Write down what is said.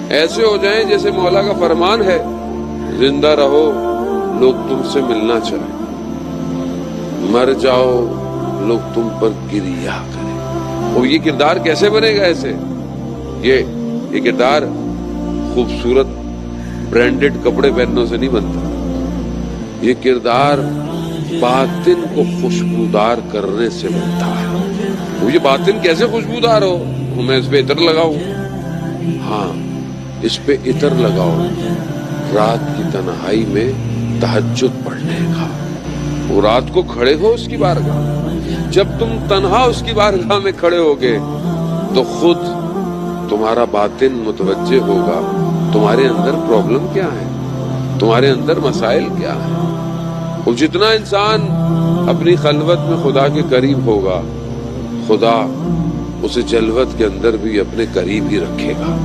ایسے ہو جائیں جیسے مولا کا فرمان ہے، زندہ رہو لوگ تم سے ملنا چاہیں، مر جاؤ لوگ تم پر گریہ کریں۔ اور یہ کردار کیسے بنے گا ایسے؟ یہ کردار خوبصورت برانڈڈ کپڑے پہننے سے نہیں بنتا، یہ کردار باطن کو خوشبودار کرنے سے بنتا ہے۔ وہ یہ باطن کیسے خوشبودار ہو؟ میں اس پہ عطر لگاؤں؟ ہاں، اس پہ عطر لگاؤ رات کی تنہائی میں تہجد پڑھنے کا۔ وہ رات کو کھڑے ہو اس کی بارگاہ، جب تم تنہا اس کی بارگاہ میں کھڑے ہوگے تو خود تمہارا باطن متوجہ ہوگا تمہارے اندر پرابلم کیا ہے، تمہارے اندر مسائل کیا ہیں۔ اور جتنا انسان اپنی خلوت میں خدا کے قریب ہوگا، خدا اسے جلوت کے اندر بھی اپنے قریب ہی رکھے گا۔